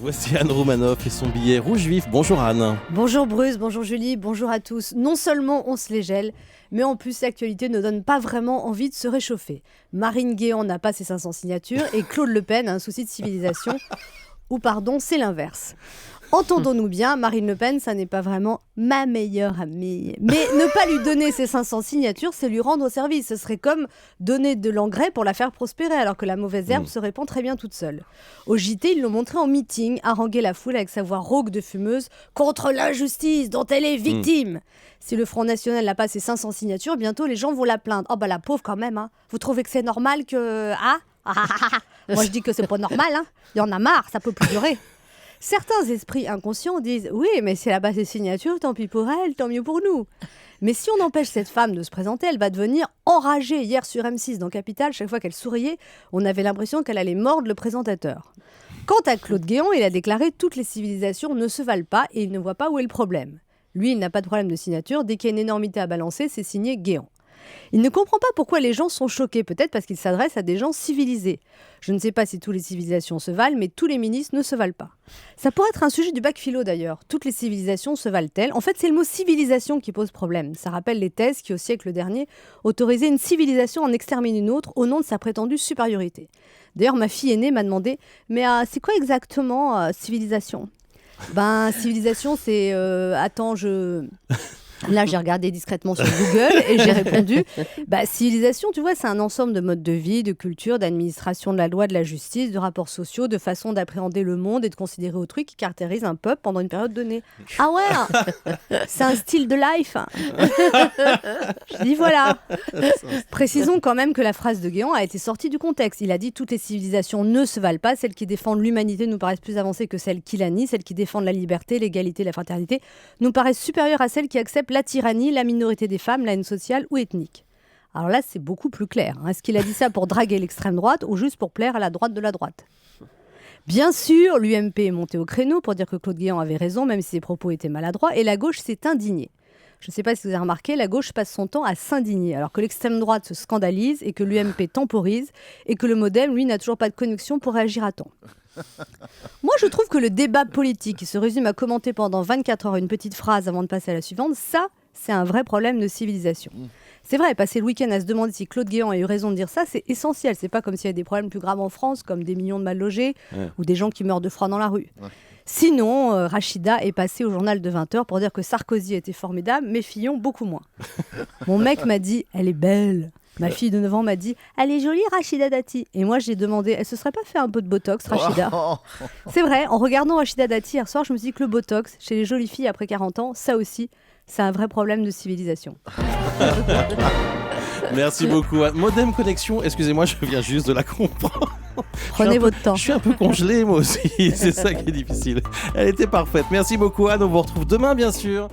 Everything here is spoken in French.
Voici Anne Romanoff et son billet rouge vif. Bonjour Anne. Bonjour Bruce, bonjour Julie, bonjour à tous. Non seulement on se les gèle, mais en plus l'actualité ne donne pas vraiment envie de se réchauffer. Marine Guéant n'a pas ses 500 signatures et Claude Le Pen a un souci de civilisation. Ou pardon, c'est l'inverse. Entendons-nous bien, Marine Le Pen, ça n'est pas vraiment ma meilleure amie. Mais ne pas lui donner ses 500 signatures, c'est lui rendre service. Ce serait comme donner de l'engrais pour la faire prospérer, alors que la mauvaise herbe se répand très bien toute seule. Au JT, ils l'ont montré en meeting, haranguer la foule avec sa voix rauque de fumeuse contre l'injustice dont elle est victime. Si le Front National n'a pas ses 500 signatures, bientôt les gens vont la plaindre. Oh bah la pauvre quand même, hein. Vous trouvez que c'est normal que... Moi je dis que c'est pas normal, hein. Il y en a marre, ça peut plus durer. Certains esprits inconscients disent « Oui, mais si elle n'a pas ses signatures, tant pis pour elle, tant mieux pour nous. » Mais si on empêche cette femme de se présenter, elle va devenir enragée. Hier sur M6 dans Capital, chaque fois qu'elle souriait, on avait l'impression qu'elle allait mordre le présentateur. Quant à Claude Guéant, il a déclaré « Toutes les civilisations ne se valent pas et il ne voit pas où est le problème. » Lui, il n'a pas de problème de signature. Dès qu'il y a une énormité à balancer, c'est signé Guéant. Il ne comprend pas pourquoi les gens sont choqués, peut-être parce qu'il s'adresse à des gens civilisés. Je ne sais pas si toutes les civilisations se valent, mais tous les ministres ne se valent pas. Ça pourrait être un sujet du bac philo d'ailleurs. Toutes les civilisations se valent-elles ? En fait, c'est le mot civilisation qui pose problème. Ça rappelle les thèses qui, au siècle dernier, autorisaient une civilisation à en exterminer une autre au nom de sa prétendue supériorité. D'ailleurs, ma fille aînée m'a demandé « Mais c'est quoi exactement civilisation ?» Civilisation, c'est... Là, j'ai regardé discrètement sur Google et j'ai répondu civilisation, tu vois, c'est un ensemble de modes de vie, de culture, d'administration de la loi, de la justice, de rapports sociaux, de façon d'appréhender le monde et de considérer autrui qui caractérise un peuple pendant une période donnée. Ah ouais, c'est un style de life. Je dis voilà. Précisons quand même que la phrase de Guéant a été sortie du contexte. Il a dit « Toutes les civilisations ne se valent pas. Celles qui défendent l'humanité nous paraissent plus avancées que celles qui la nient. Celles qui défendent la liberté, l'égalité, la fraternité nous paraissent supérieures à celles qui acceptent la tyrannie, la minorité des femmes, la haine sociale ou ethnique. » Alors là, c'est beaucoup plus clair. Est-ce qu'il a dit ça pour draguer l'extrême droite ou juste pour plaire à la droite de la droite ? Bien sûr, l'UMP est monté au créneau pour dire que Claude Guéant avait raison, même si ses propos étaient maladroits, et la gauche s'est indignée. Je ne sais pas si vous avez remarqué, la gauche passe son temps à s'indigner, alors que l'extrême droite se scandalise et que l'UMP temporise, et que le MoDem, lui, n'a toujours pas de connexion pour réagir à temps. Moi, je trouve que le débat politique qui se résume à commenter pendant 24 heures une petite phrase avant de passer à la suivante, ça, c'est un vrai problème de civilisation. C'est vrai, passer le week-end à se demander si Claude Guéant a eu raison de dire ça, c'est essentiel. C'est pas comme s'il y avait des problèmes plus graves en France, comme des millions de mal logés ou des gens qui meurent de froid dans la rue. Sinon, Rachida est passée au journal de 20h pour dire que Sarkozy était formidable, mais Fillon beaucoup moins. Mon mec m'a dit « Elle est belle ». Ma fille de 9 ans m'a dit « Elle est jolie, Rachida Dati ». Et moi, j'ai demandé « Elle se serait pas fait un peu de Botox, Rachida ?» C'est vrai, en regardant Rachida Dati hier soir, je me suis dit que le Botox, chez les jolies filles après 40 ans, ça aussi, c'est un vrai problème de civilisation. Merci beaucoup. Modem connexion, excusez-moi, je viens juste de la comprendre. Prenez votre temps. Je suis un peu congelé moi aussi, c'est ça qui est difficile. Elle était parfaite. Merci beaucoup Anne, on vous retrouve demain bien sûr.